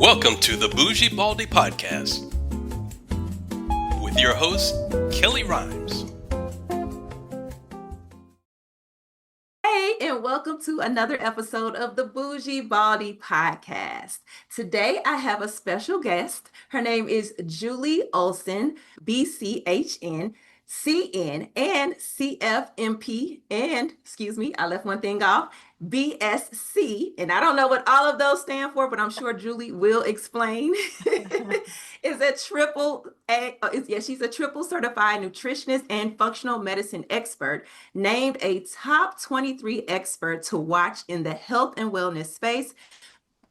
Welcome to the Bougie Baldie Podcast with your host, Kellie Rhymes. Hey, and welcome to another episode of the Bougie Baldie Podcast. Today I have a special guest. Her name is Julie Olson, BCHN, CN, and CFMP, and I left one thing off, BSC. And I don't know what all of those stand for, but I'm sure Julie will explain. Is a triple she's a triple certified nutritionist and functional medicine expert, named a top 23 expert to watch in the health and wellness space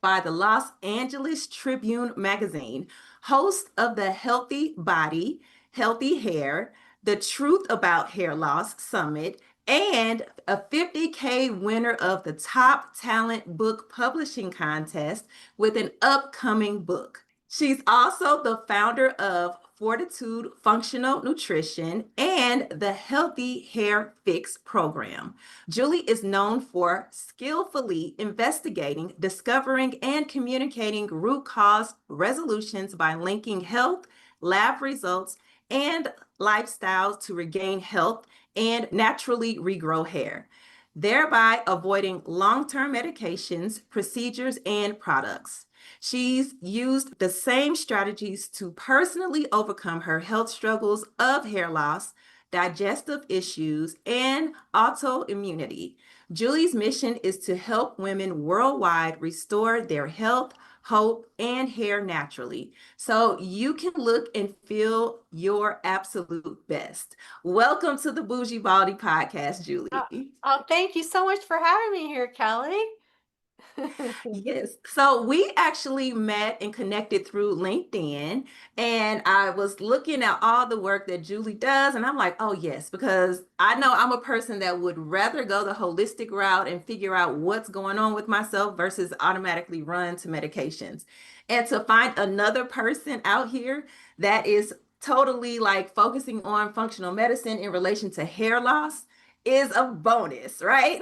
by the Los Angeles Tribune magazine, host of the Healthy Body, Healthy Hair, the Truth About Hair Loss Summit, and a 50K winner of the Top Talent Book Publishing Contest with an upcoming book. She's also the founder of Fortitude Functional Nutrition and the Healthy Hair Fix program. Julie is known for skillfully investigating, discovering, and communicating root cause resolutions by linking health, lab results, and lifestyles to regain health and naturally regrow hair, thereby avoiding long-term medications, procedures, and products. She's used the same strategies to personally overcome her health struggles of hair loss, digestive issues, and autoimmunity. Julie's mission is to help women worldwide restore their health, hope, and hair naturally so you can look and feel your absolute best. Welcome to the Bougie Baldie Podcast, Julie. Thank you so much for having me here, Kellie. Yes. So we actually met and connected through LinkedIn, and I was looking at all the work that Julie does, and I'm like, oh, yes, because I know I'm a person that would rather go the holistic route and figure out what's going on with myself versus automatically run to medications. And to find another person out here that is totally like focusing on functional medicine in relation to hair loss is a bonus, right?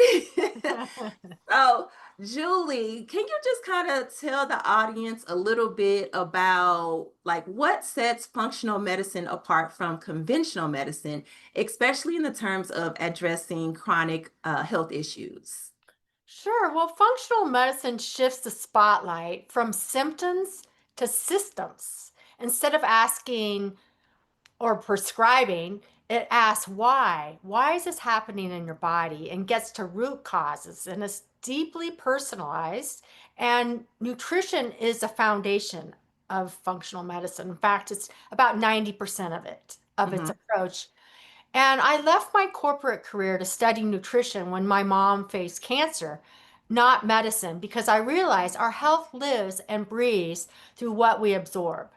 So, Julie, can you just kind of tell the audience a little bit about like what sets functional medicine apart from conventional medicine, especially in the terms of addressing chronic health issues? Sure. Well, functional medicine shifts the spotlight from symptoms to systems. Instead of asking or prescribing, it asks why. Why is this happening in your body, and gets to root causes, and it's deeply personalized. And nutrition is a foundation of functional medicine. In fact, it's about 90% of its Mhm. approach. And I left my corporate career to study nutrition when my mom faced cancer, not medicine, because I realized our health lives and breathes through what we absorb.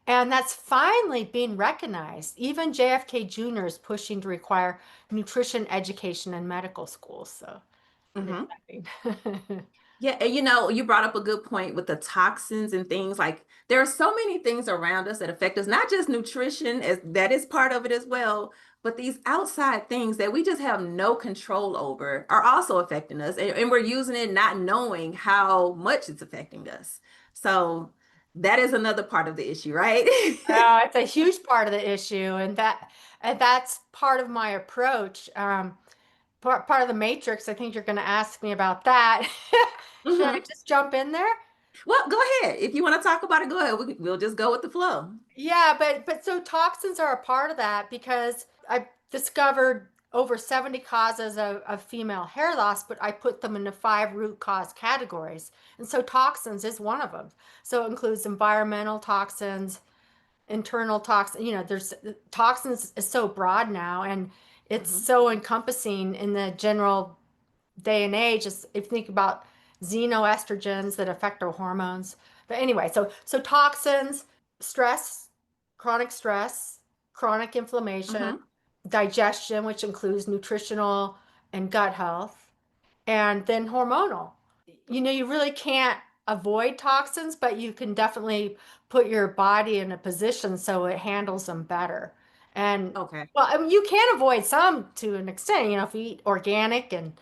And that's finally being recognized. Even JFK Jr. is pushing to require nutrition education in medical schools. So Mhm. exciting. Yeah, and you brought up a good point with the toxins and things like there are so many things around us that affect us, not just nutrition, as that is part of it as well, but these outside things that we just have no control over are also affecting us, and we're using it not knowing how much it's affecting us. So that is another part of the issue, right? It's a huge part of the issue, and that's part of my approach. Part of the matrix. I think you're going to ask me about that. Should I Mhm. just jump in there? Well, go ahead. If you want to talk about it, go ahead. We'll just go with the flow. Yeah, but so toxins are a part of that because I discovered over 70 causes of female hair loss, but I put them into 5 root cause categories. And so toxins is one of them. So it includes environmental toxins, internal toxins. There's toxins is so broad now, and it's Mhm. so encompassing in the general day and age. If you think about xenoestrogens that affect our hormones. But anyway, so toxins, stress, stress, chronic inflammation, Mhm. digestion, which includes nutritional and gut health, and then hormonal. You really can't avoid toxins, but you can definitely put your body in a position so it handles them better. And Okay. well, I mean, you can avoid some to an extent, if you eat organic and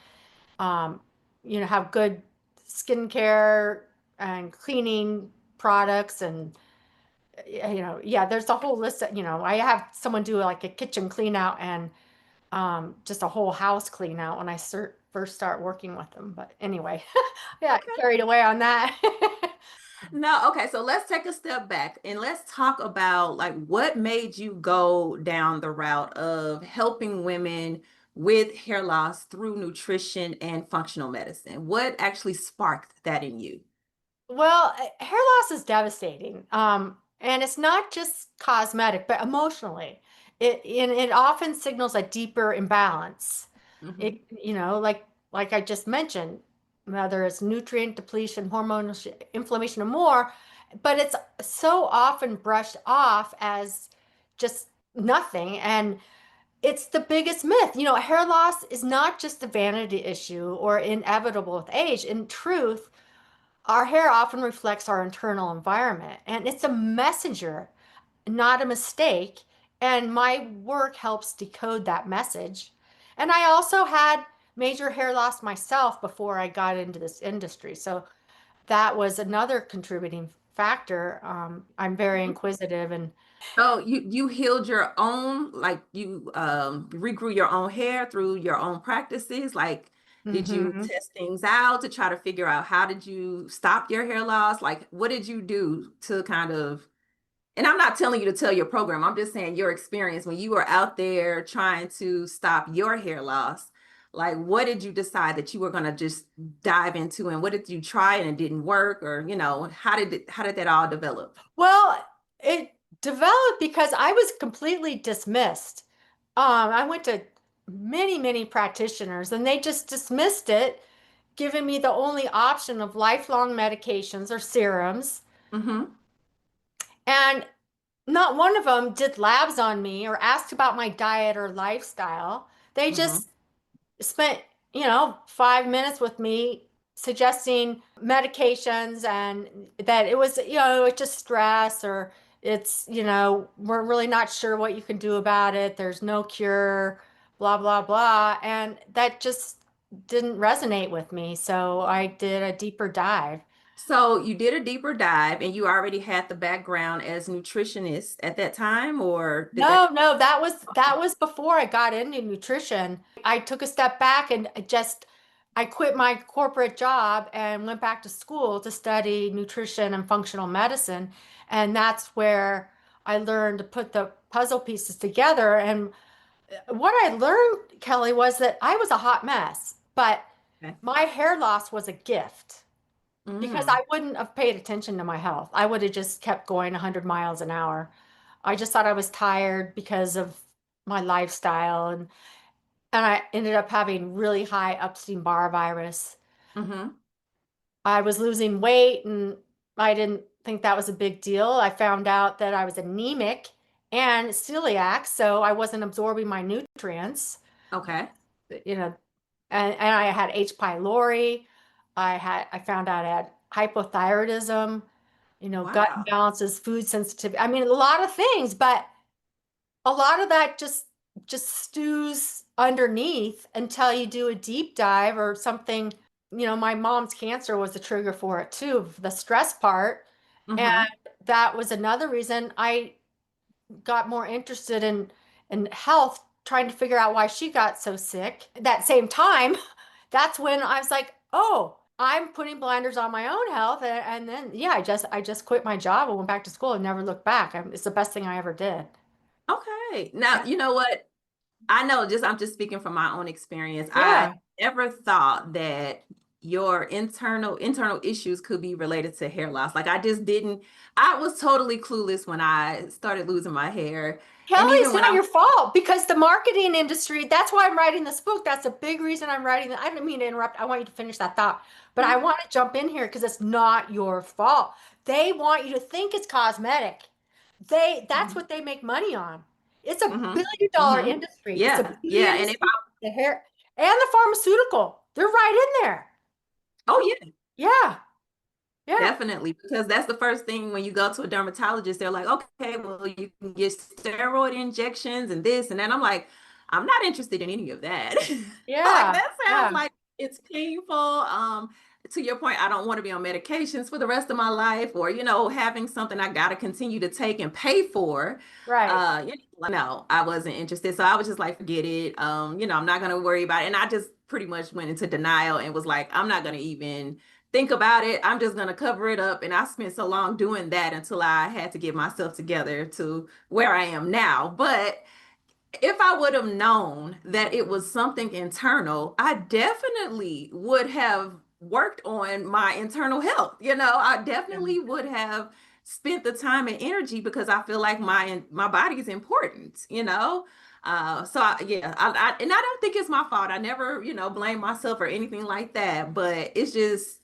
um, have good skincare and cleaning products and yeah, there's a whole list of, I have someone do like a kitchen clean out and just a whole house clean out when I first start working with them. But anyway, yeah, Okay. carried away on that. No, okay, so let's take a step back and let's talk about like what made you go down the route of helping women with hair loss through nutrition and functional medicine. What actually sparked that in you? Well, hair loss is devastating. And it's not just cosmetic, but emotionally. It often signals a deeper imbalance. Hmm. Like I just mentioned, whether it's nutrient depletion, hormonal inflammation, or more, but it's so often brushed off as just nothing. And it's the biggest myth. Hair loss is not just a vanity issue or inevitable with age. In truth, our hair often reflects our internal environment, and it's a messenger, not a mistake. And my work helps decode that message. And I also had major hair loss myself before I got into this industry. So that was another contributing factor. I'm very inquisitive and So you healed your own, like you regrew your own hair through your own practices. Like, did you Mhm. test things out to try to figure out how did you stop your hair loss? Like, what did you do to kind of, and I'm not telling you to tell your program, I'm just saying your experience when you were out there trying to stop your hair loss. Like, what did you decide that you were going to just dive into, and what did you try and it didn't work, or how did that all develop? Well, it developed because I was completely dismissed. I went to many, many practitioners and they just dismissed it, giving me the only option of lifelong medications or serums. Mm-hmm. And not one of them did labs on me or asked about my diet or lifestyle. They Mm-hmm. just spent, 5 minutes with me suggesting medications and that it was, it's just stress or it's, we're really not sure what you can do about it. There's no cure, blah, blah, blah. And that just didn't resonate with me. So I did a deeper dive. So you did a deeper dive and you already had the background as nutritionist at that time, or did that? No, no, that was before I got into nutrition. I took a step back and I quit my corporate job and went back to school to study nutrition and functional medicine. And that's where I learned to put the puzzle pieces together. And what I learned, Kelly, was that I was a hot mess, but Okay. my hair loss was a gift because Mm, I wouldn't have paid attention to my health. I would have just kept going 100 miles an hour. I just thought I was tired because of my lifestyle and I ended up having really high Epstein-Barr virus. mm-hmm. I was losing weight and I didn't think that was a big deal. I found out that I was anemic and celiac, so I wasn't absorbing my nutrients, Okay. you know, and I had H. pylori. I found out I had hypothyroidism, gut Wow. imbalances, food sensitivity. I mean, a lot of things, but a lot of that just stews underneath until you do a deep dive or something. My mom's cancer was the trigger for it too, the stress part. And Mm-hmm. that was another reason I got more interested in health, trying to figure out why she got so sick. At that same time, that's when I was like, oh, I'm putting blinders on my own health. And then yeah, I just quit my job and went back to school and never looked back. It's the best thing I ever did. Okay. Now, you know what? I know I'm just speaking from my own experience. I Yeah. never thought that your internal issues could be related to hair loss. Like I just didn't, I was totally clueless when I started losing my hair. Kelly, And it's even when not I your fault because the marketing industry, that's why I'm writing this book. That's a big reason I'm writing it. I didn't mean to interrupt. I want you to finish that thought, but I want to jump in here because it's not your fault. They want you to think it's cosmetic. That's Mhm. what they make money on. It's a Mhm. billion-dollar Mhm. industry. It's a Yeah, beauty yeah. And if I, industry, the hair and the pharmaceutical. They're right in there. oh yeah, Yeah. Yeah. definitely, because that's the first thing when you go to a dermatologist, they're like, okay, well, you can get steroid injections and this and that. I'm like, I'm not interested in any of that. Like Yeah. that sounds Yeah. like it's painful. to your point, I don't want to be on medications for the rest of my life, or, having something I got to continue to take and pay for. Right. No, I wasn't interested. So I was just like, forget it. I'm not going to worry about it. And I just pretty much went into denial and was like, I'm not going to even think about it. I'm just going to cover it up. And I spent so long doing that until I had to get myself together to where I am now. But if I would have known that it was something internal, I definitely would have worked on my internal health. I definitely would have spent the time and energy, because I feel like my body is important. And I don't think it's my fault. I never, blame myself or anything like that. But it's just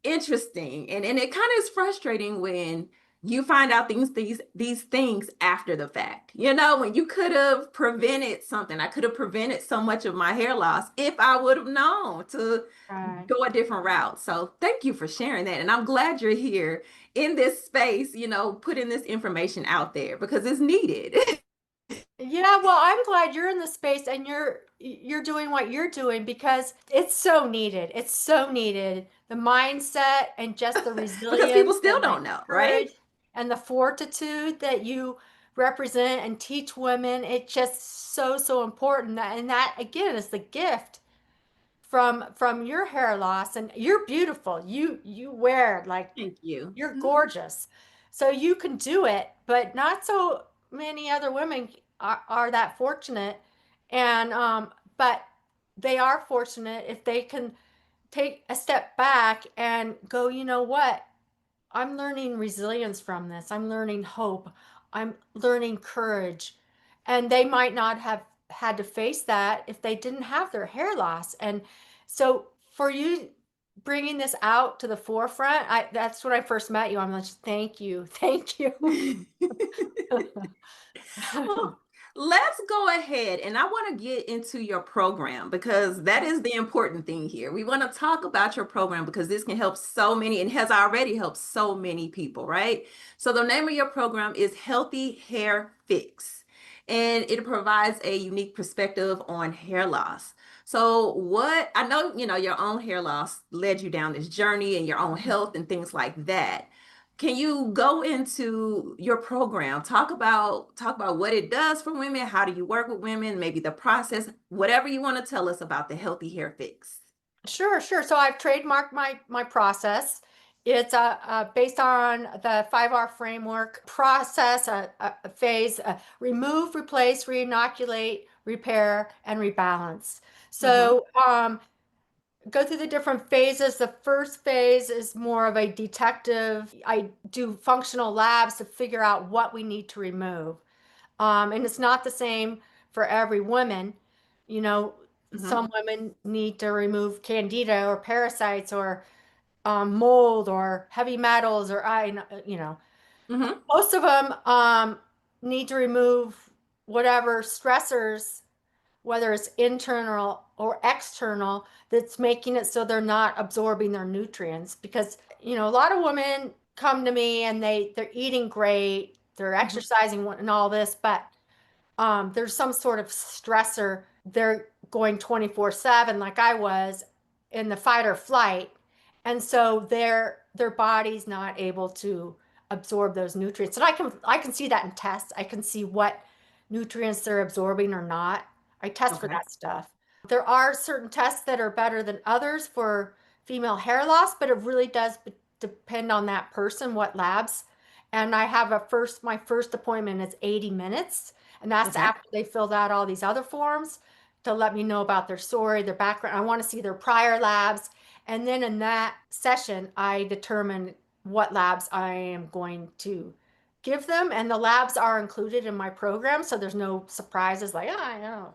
interesting, and it kind of is frustrating when you find out these things after the fact, when you could have prevented something. I could have prevented so much of my hair loss if I would have known to Right. go a different route. So thank you for sharing that, and I'm glad you're here in this space, putting this information out there because it's needed. Yeah, well, I'm glad you're in the space and you're doing what you're doing because it's so needed. It's so needed. The mindset and just the Because people resilience still and the don't know, right? courage and the fortitude that you represent and teach women, it's just so important. And that again is the gift from your hair loss. And you're beautiful. You wear like Thank you. you're gorgeous. So you can do it, but not so many other women are that fortunate. And but they are fortunate if they can take a step back and go, you know what? I'm learning resilience from this. I'm learning hope. I'm learning courage. And they might not have had to face that if they didn't have their hair loss. And so for you bringing this out to the forefront, that's when I first met you. I'm like, thank you. Thank you. Well, let's go ahead, and I want to get into your program because that is the important thing here. We want to talk about your program because this can help so many and has already helped so many people, right? So the name of your program is Healthy Hair Fix, and it provides a unique perspective on hair loss. So what I know, your own hair loss led you down this journey and your own health and things like that. Can you go into your program? Talk about what it does for women. How do you work with women? Maybe the process, whatever you want to tell us about the Healthy Hair Fix. Sure, sure. So I've trademarked my process. It's based on the 5R framework process, a phase, remove, replace, reinoculate, repair, and rebalance. Mm-hmm. So go through the different phases. The first phase is more of a detective. I do functional labs to figure out what we need to remove. And it's not the same for every woman. You know, Mm-hmm. some women need to remove candida or parasites or mold or heavy metals or Mm-hmm. most of them need to remove whatever stressors, whether it's internal or external, that's making it so they're not absorbing their nutrients. Because a lot of women come to me and they're eating great, they're Mm-hmm. exercising and all this, but there's some sort of stressor. They're going 24/7 like I was in the fight or flight. And so their body's not able to absorb those nutrients. And I can see that in tests. I can see what nutrients they're absorbing or not. I test for Okay. that stuff. There are certain tests that are better than others for female hair loss, but it really does depend on that person, what labs. And I have my first appointment is 80 minutes. And that's Okay. after they filled out all these other forms to let me know about their story, their background. I want to see their prior labs. And then in that session, I determine what labs I am going to give them. And the labs are included in my program. So there's no surprises like, I know.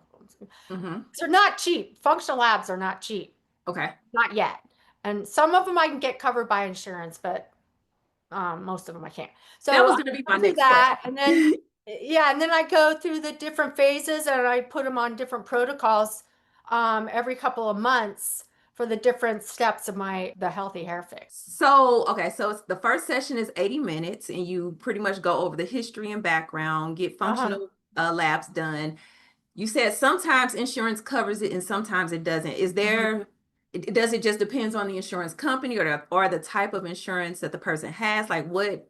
Mm-hmm. They're not cheap. Functional labs are not cheap. Okay. Not yet. And some of them I can get covered by insurance, but most of them I can't. That So was I going to be my go through next that, and then question. yeah, and then I go through the different phases, and I put them on different protocols every couple of months for the different steps of the healthy hair fix. So, okay, so the first session is 80 minutes, and you pretty much go over the history and background, get Uh-huh. functional labs done. You said sometimes insurance covers it and sometimes it doesn't. Is Mhm. there Does it just depends on the insurance company or the type of insurance that the person has? Like what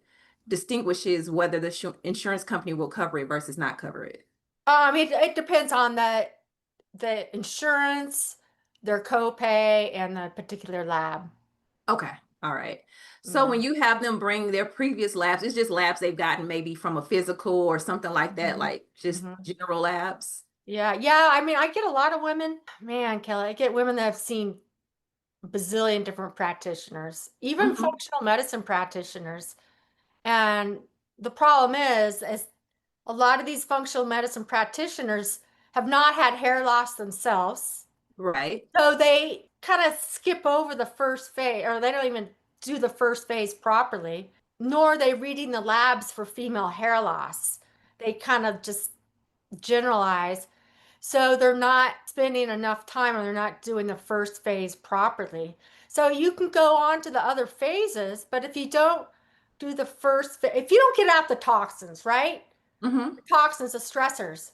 distinguishes whether the insurance company will cover it versus not cover it? It depends on the insurance, their copay, and the particular lab. Okay. All right. So Yeah. when you have them bring their previous labs, it's just labs they've gotten maybe from a physical or something like that, Mhm. like just Mhm. general labs. Yeah, yeah. I mean, I get a lot of women, man, Kelly, I get women that have seen a bazillion different practitioners, even Hmm. functional medicine practitioners. And the problem is a lot of these functional medicine practitioners have not had hair loss themselves. Right. So they kind of skip over the first phase, or they don't even do the first phase properly, nor are they reading the labs for female hair loss. They kind of just generalize. So they're not spending enough time, or they're not doing the first phase properly. So you can go on to the other phases, but if you don't do the if you don't get out the toxins, right? Hmm. The toxins, the stressors,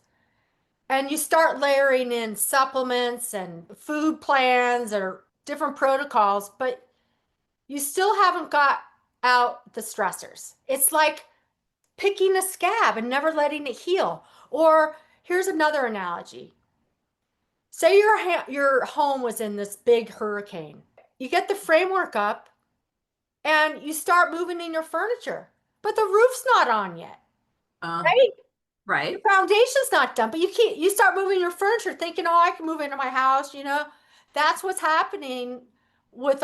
and you start layering in supplements and food plans or different protocols, but you still haven't got out the stressors. It's like picking a scab and never letting it heal. Or here's another analogy. Say your home was in this big hurricane. You get the framework up and you start moving in your furniture, but the roof's not on yet, Uh, right? Your right. foundation's not done, but you start moving your furniture thinking, oh, I can move into my house, That's what's happening with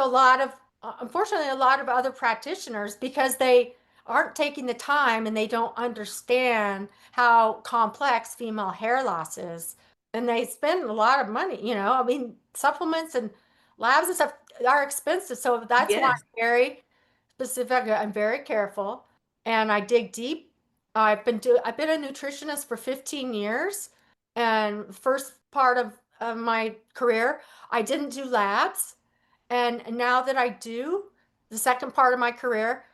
unfortunately, a lot of other practitioners, because they aren't taking the time and they don't understand how complex female hair loss is. And they spend a lot of money. I mean, supplements and labs and stuff are expensive. So that's why Yes. I'm very specific. I'm very careful and I dig deep. I've been a nutritionist for 15 years, and first part of my career, I didn't do labs. And now that I do, the second part of my career,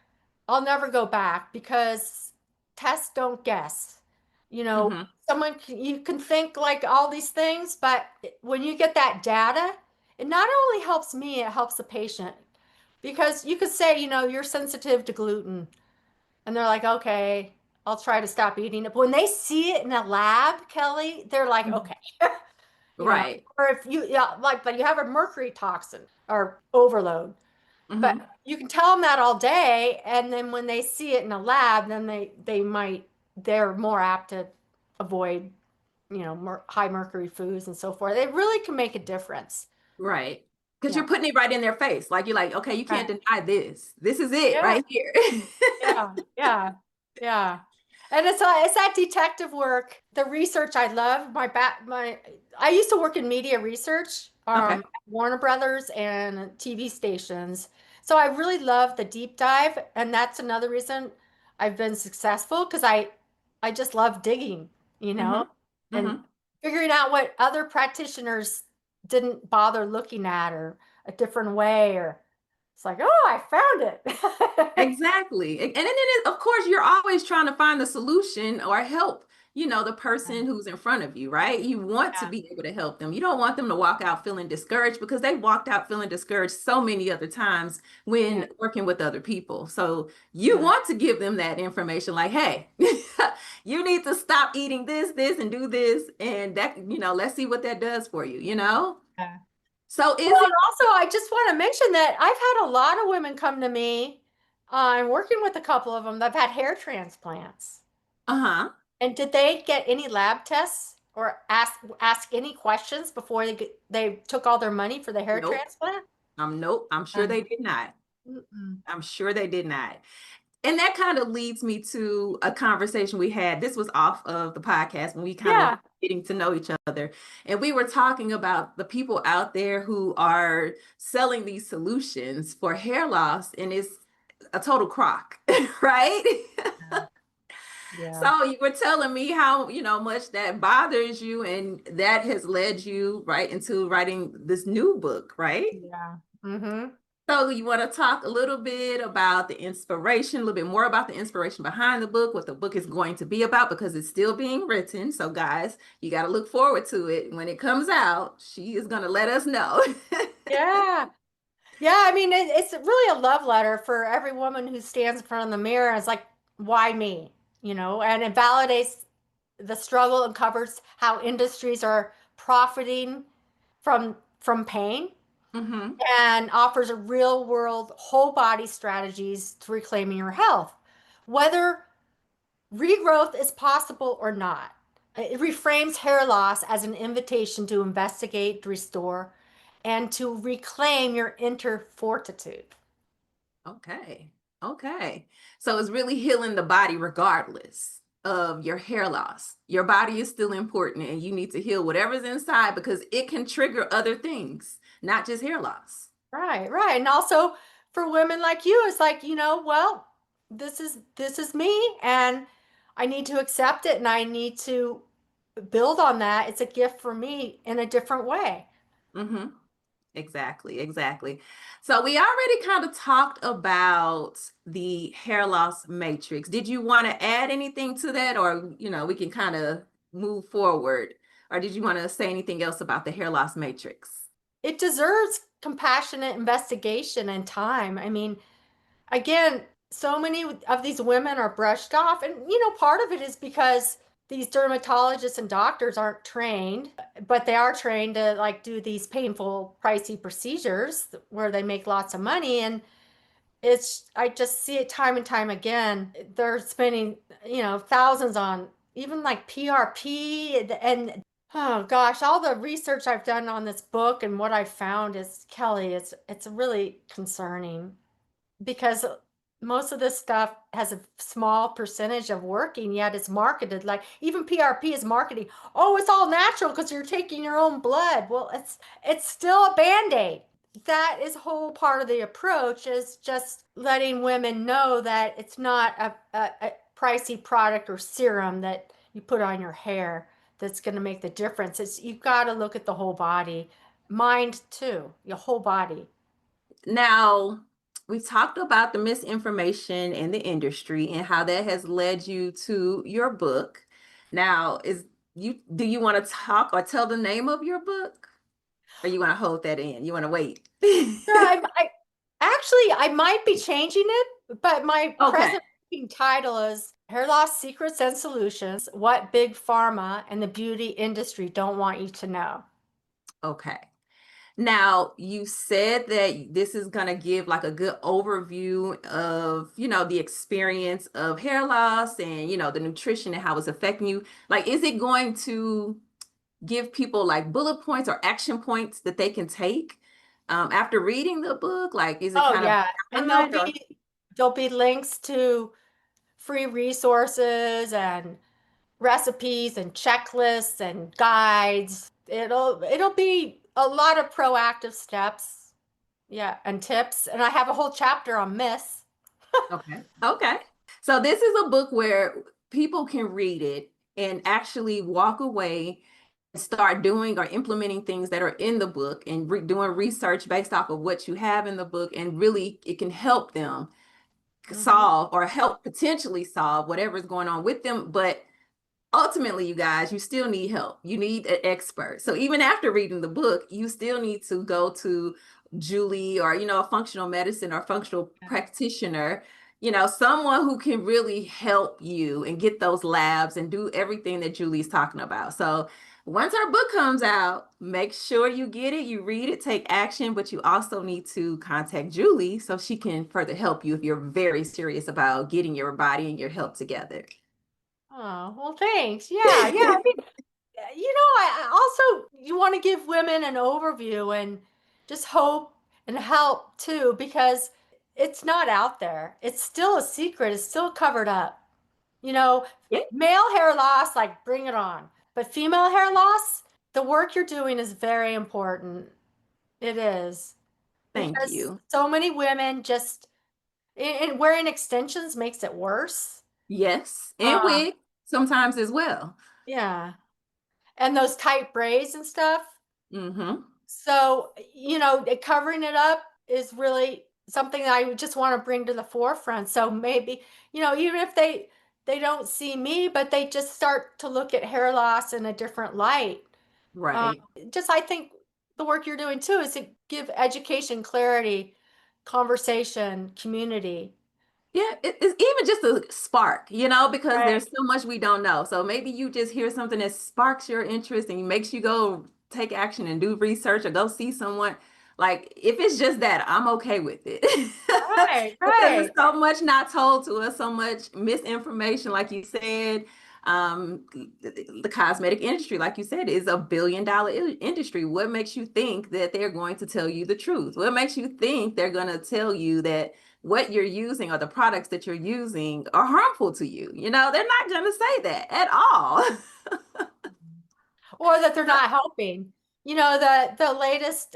I'll never go back because tests don't guess. You know, Hmm. you can think like all these things, but when you get that data, it not only helps me, it helps the patient. Because you could say, you're sensitive to gluten, and they're like, okay, I'll try to stop eating it. But when they see it in a lab, Kelly, they're like, okay, you know, Right. or if you, yeah, but you have a mercury toxin or overload, but Hmm. you can tell them that all day. And then when they see it in a lab, then they're more apt to avoid, high mercury foods and so forth. It really can make a difference. Right. Because Yeah. you're putting it right in their face. Like you're like, okay, you Right. can't deny this. This is it Yeah. right here. Yeah. Yeah. Yeah. And it's that detective work, the research I love. I used to work in media research, Okay. Warner Brothers and TV stations. So I really love the deep dive, and that's another reason I've been successful, because I just love digging, Hmm. and Hmm. figuring out what other practitioners didn't bother looking at, or a different way, or it's like, oh, I found it. Exactly. And then it is, of course, you're always trying to find the solution or help, the person who's in front of you, right? You want to Yeah. be able to help them. You don't want them to walk out feeling discouraged because they walked out feeling discouraged so many other times Yeah. when working with other people. So you Yeah. want to give them that information like, hey, you need to stop eating this, and do this. And that, let's see what that does for you. Yeah. So is Well, it, and also, I just want to mention that I've had a lot of women come to me. I'm working with a couple of them that have had hair transplants. uh-huh. And did they get any lab tests or ask any questions before they took all their money for the hair Nope. transplant? Nope. I'm sure Uh, they did not. mm-mm. I'm sure they did not. And that kind of leads me to a conversation we had. This was off of the podcast when we kind of Yeah. getting to know each other. And we were talking about the people out there who are selling these solutions for hair loss, and it's a total crock, right? Yeah. So you were telling me how, much that bothers you, and that has led you right into writing this new book, right? Yeah. Mm-hmm. So you want to talk a little bit about the inspiration, a little bit more about the inspiration behind the book, what the book is going to be about, because it's still being written. So guys, you got to look forward to it. When it comes out, she is going to let us know. Yeah. Yeah, I mean, it's really a love letter for every woman who stands in front of the mirror and is like, why me? And it validates the struggle and covers how industries are profiting from pain Mm-hmm. and offers a real world whole body strategies to reclaiming your health, whether regrowth is possible or not. It reframes hair loss as an invitation to investigate, restore, and to reclaim your inner fortitude. Okay. Okay. So it's really healing the body regardless of your hair loss. Your body is still important and you need to heal whatever's inside because it can trigger other things, not just hair loss. Right, right. And also for women like you, it's like, well, this is me and I need to accept it and I need to build on that. It's a gift for me in a different way. Mm-hmm. Exactly, exactly. So we already kind of talked about the hair loss matrix. Did you want to add anything to that, or we can kind of move forward, or did you want to say anything else about the hair loss matrix? It deserves compassionate investigation and time. I mean, again, so many of these women are brushed off. And, part of it is because these dermatologists and doctors aren't trained, but they are trained to like do these painful, pricey procedures where they make lots of money. And I just see it time and time again. They're spending, thousands on even like PRP and oh gosh, all the research I've done on this book and what I've found is Kelly, it's really concerning because most of this stuff has a small percentage of working, yet it's marketed like even PRP is marketing. Oh, it's all natural because you're taking your own blood. Well, it's still a band-aid. That is whole part of the approach is just letting women know that it's not a pricey product or serum that you put on your hair that's going to make the difference. You've got to look at the whole body, mind too, your whole body. Now, we talked about the misinformation in the industry and how that has led you to your book. Now, do you want to talk or tell the name of your book? Or you want to hold that in? You want to wait? No, I might be changing it, but my Okay. present working title is Hair Loss Secrets and Solutions: What Big Pharma and the Beauty Industry Don't Want You to Know. Okay. Now, you said that this is going to give like a good overview of, the experience of hair loss and, the nutrition and how it's affecting you. Like, is it going to give people like bullet points or action points that they can take after reading the book? Like, is it Oh kind of yeah, and guide or? there'll be links to free resources and recipes and checklists and guides. It'll be a lot of proactive steps, yeah, and tips. And I have a whole chapter on myths. Okay. Okay. So this is a book where people can read it and actually walk away and start doing or implementing things that are in the book and doing research based off of what you have in the book. And really, it can help them Mhm. solve or help potentially solve whatever's going on with them. But ultimately, you guys, you still need help. You need an expert. So even after reading the book, you still need to go to Julie or, a functional medicine or functional practitioner, someone who can really help you and get those labs and do everything that Julie's talking about. So once our book comes out, make sure you get it, you read it, take action, but you also need to contact Julie so she can further help you if you're very serious about getting your body and your health together. Oh, well, thanks. Yeah, yeah. I mean, I also you want to give women an overview and just hope and help too, because it's not out there. It's still a secret. It's still covered up. You know, Yeah. Male hair loss, like bring it on. But female hair loss, the work you're doing is very important. It is Thank because you. so many women just and wearing extensions makes it worse. Yes, and Uh, wig sometimes as well. yeah. And those tight braids and stuff. Mm-hmm. So, covering it up is really something that I just want to bring to the forefront. So maybe, even if they don't see me, but they just start to look at hair loss in a different light. Right. Just I think the work you're doing too is to give education, clarity, conversation, community. Yeah, it's even just a spark, because Right. there's so much we don't know. So maybe you just hear something that sparks your interest and makes you go take action and do research or go see someone. Like, if it's just that, I'm okay with it. Right, Because right. there's so much not told to us, so much misinformation, like you said. The cosmetic industry, like you said, is $1 billion industry. What makes you think that they're going to tell you the truth? What makes you think they're going to tell you that what you're using or the products that you're using are harmful to you? They're not going to say that at all. Or that they're not helping. The latest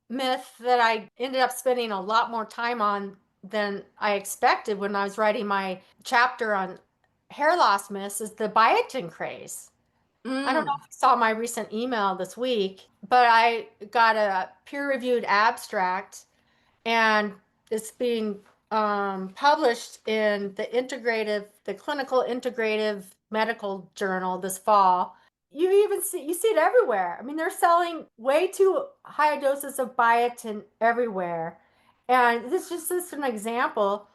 myth that I ended up spending a lot more time on than I expected when I was writing my chapter on hair loss myths is the biotin craze. I don't know Mm, if you saw my recent email this week, but I got a peer-reviewed abstract, and it's being published in the Clinical Integrative Medical Journal this fall. You see it everywhere. I mean, they're selling way too high doses of biotin everywhere, and this is an example.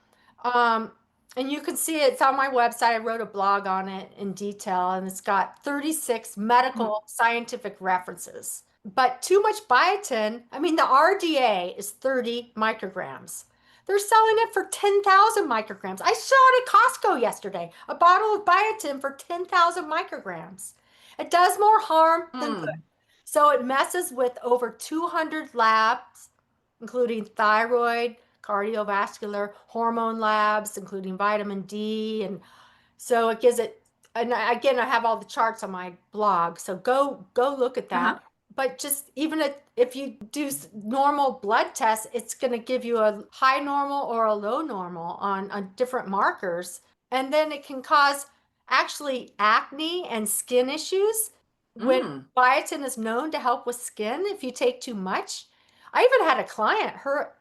Um, and you can see it's on my website. I wrote a blog on it in detail, and it's got 36 mm, medical scientific references. But too much biotin, I mean, the RDA is 30 micrograms. They're selling it for 10,000 micrograms. I saw it at Costco yesterday, a bottle of biotin for 10,000 micrograms. It does more harm than good. mm. So it messes with over 200 labs, including thyroid, cardiovascular, hormone labs, including vitamin D. And so it gives it, and again, I have all the charts on my blog. So go look at that. Uh-huh. But just even if you do normal blood tests, it's going to give you a high normal or a low normal on different markers. And then it can cause actually acne and skin issues when Mm. biotin is known to help with skin if you take too much. I even had a client,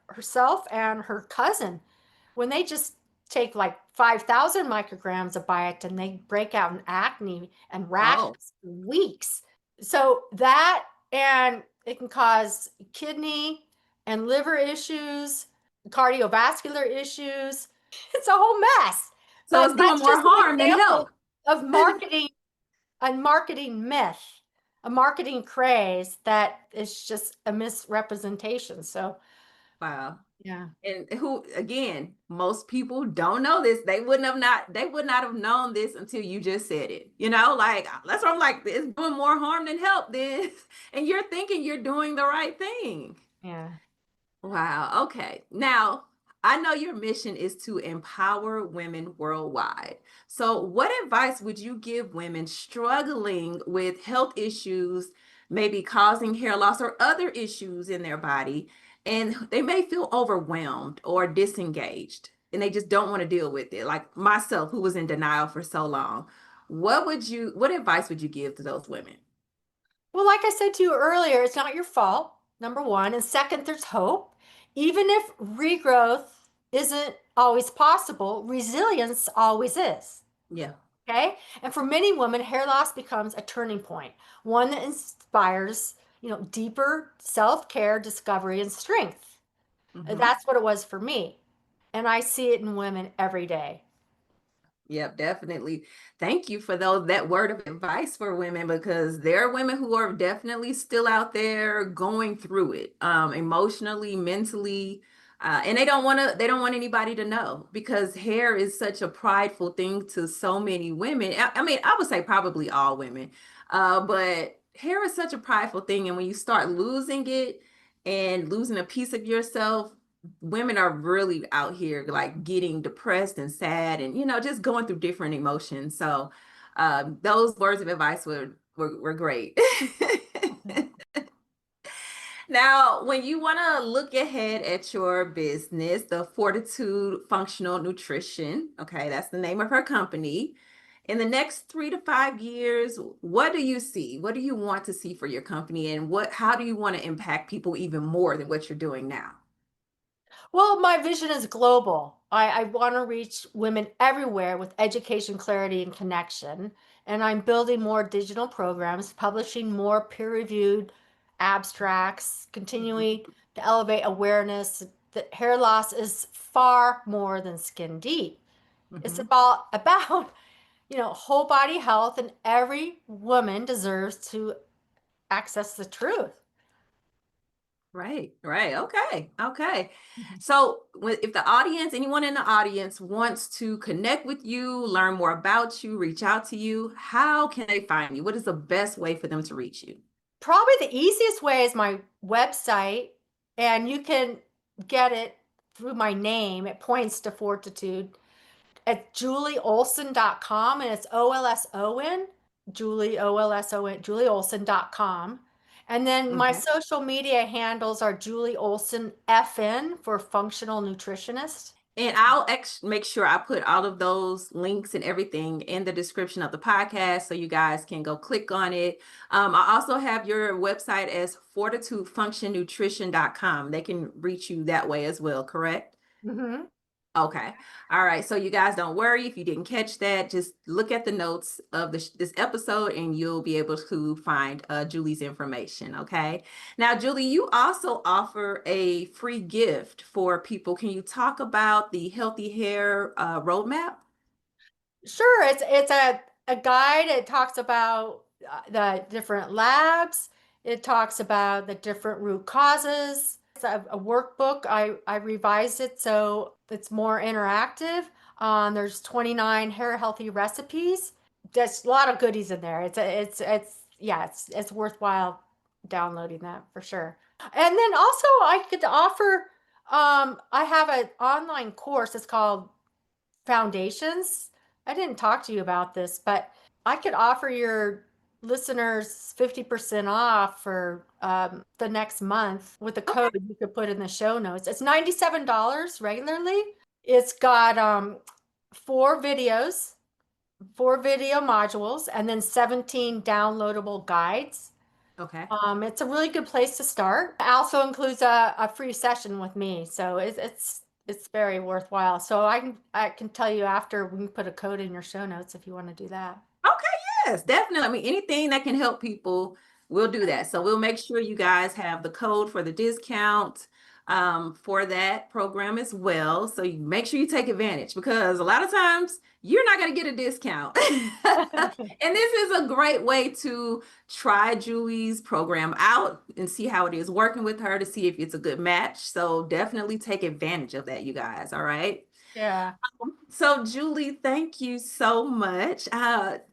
herself and her cousin, when they just take like 5,000 micrograms of biotin, they break out in acne and Oh, rashes for weeks. So that, and it can cause kidney and liver issues, cardiovascular issues. It's a whole mess. so But it's doing that's more just an harm than help. example of marketing, a marketing myth, a marketing craze that is just a misrepresentation. So, Wow. yeah. And who, again, most people don't know this. They would not have known this until you just said it. Like, that's why I'm like, it's doing more harm than help then. And you're thinking you're doing the right thing. Yeah. Wow. Okay. Now, I know your mission is to empower women worldwide. So, what advice would you give women struggling with health issues, maybe causing hair loss or other issues in their body, and they may feel overwhelmed or disengaged and they just don't want to deal with it? Like myself, who was in denial for so long. What advice would you give to those women? Well, like I said to you earlier, it's not your fault, number one. And second, there's hope. Even if regrowth isn't always possible, resilience always is. Yeah. Okay. And for many women, hair loss becomes a turning point, one that inspires, deeper self care, discovery, and strength. Mhm. That's what it was for me. And I see it in women every day. Yep, definitely. Thank you for that word of advice for women, because there are women who are definitely still out there going through it, emotionally, mentally, and they don't want anybody to know, because hair is such a prideful thing to so many women. I mean, I would say probably all women, but hair is such a prideful thing, and when you start losing it and losing a piece of yourself, women are really out here like getting depressed and sad and just going through different emotions. So those words of advice were great. Now, when you want to look ahead at your business, the Fortitude Functional Nutrition, okay, that's the name of her company. In the next 3 to 5 years, what do you see? What do you want to see for your company, and how do you want to impact people even more than what you're doing now? Well, my vision is global. I want to reach women everywhere with education, clarity, and connection. And I'm building more digital programs, publishing more peer-reviewed abstracts, continuing to elevate awareness that hair loss is far more than skin deep. It's about whole body health, and every woman deserves to access the truth. Right. Okay. So if the audience, anyone in the audience wants to connect with you, learn more about you, reach out to you, how can they find you? What is the best way for them to reach you? Probably the easiest way is my website, and you can get it through my name. It points to Fortitude at julieolson.com, and it's OLSON, Julie OLSON, julieolson.com. And then my social media handles are Julie Olson FN for functional nutritionist. And I'll make sure I put all of those links and everything in the description of the podcast so you guys can go click on it. I also have your website as fortitudefunctionnutrition.com. They can reach you that way as well, correct? Mm-hmm. Okay. All right. So you guys don't worry if you didn't catch that. Just look at the notes of this episode and you'll be able to find Julie's information. Okay. Now, Julie, you also offer a free gift for people. Can you talk about the healthy hair roadmap? Sure. It's a guide. It talks about the different labs. It talks about the different root causes. It's a workbook. I revised it so it's more interactive. There's 29 hair healthy recipes. There's a lot of goodies in there. It's worthwhile downloading that for sure. And then also I could offer I have an online course. It's called Foundations. I didn't talk to you about this, but I could offer your listeners 50% off for the next month with a code you could put in the show notes. It's $97 regularly. It's got 4 videos, 4 video modules, and then 17 downloadable guides. Okay. It's a really good place to start. It also includes a free session with me, so it's very worthwhile. So I can tell you after, we can put a code in your show notes if you want to do that. Okay, yes, definitely. I mean, anything that can help people, we'll do that. So we'll make sure you guys have the code for the discount for that program as well. So you make sure you take advantage because a lot of times you're not going to get a discount. And this is a great way to try Julie's program out and see how it is working with her to see if it's a good match. So definitely take advantage of that, you guys. All right. Yeah. So, Julie, thank you so much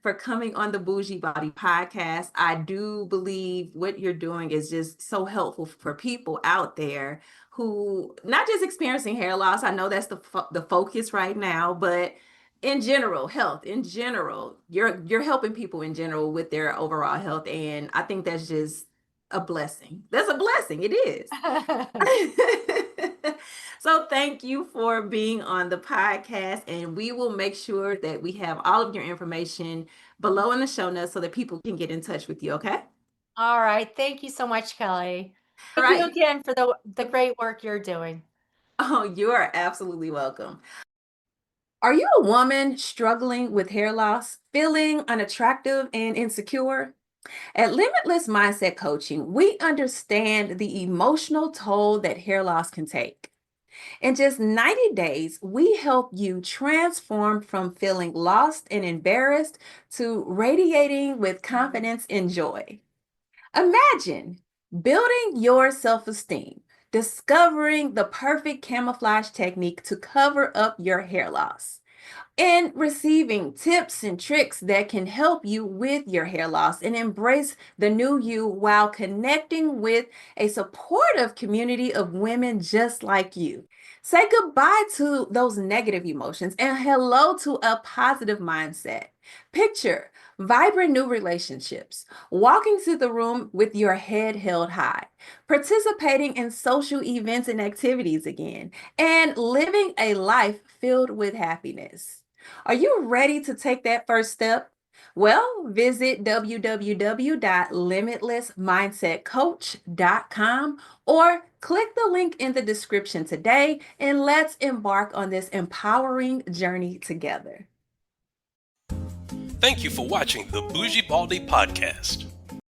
for coming on the Bougie Baldie Podcast. I do believe what you're doing is just so helpful for people out there who not just experiencing hair loss. I know that's the focus right now, but in general, health in general, you're helping people in general with their overall health, and I think that's just a blessing. That's a blessing. It is. So thank you for being on the podcast, and we will make sure that we have all of your information below in the show notes so that people can get in touch with you, okay? All right. Thank you so much, Kelly. All Thank you right. again for the great work you're doing. Oh, you are absolutely welcome. Are you a woman struggling with hair loss, feeling unattractive and insecure? At Limitless Mindset Coaching, we understand the emotional toll that hair loss can take. In just 90 days, we help you transform from feeling lost and embarrassed to radiating with confidence and joy. Imagine building your self-esteem, discovering the perfect camouflage technique to cover up your hair loss, and receiving tips and tricks that can help you with your hair loss and embrace the new you while connecting with a supportive community of women just like you. Say goodbye to those negative emotions and hello to a positive mindset. Picture vibrant new relationships, walking through the room with your head held high, participating in social events and activities again, and living a life filled with happiness. Are you ready to take that first step? Well, visit www.limitlessmindsetcoach.com or click the link in the description today, and let's embark on this empowering journey together. Thank you for watching the Bougie Baldie Podcast.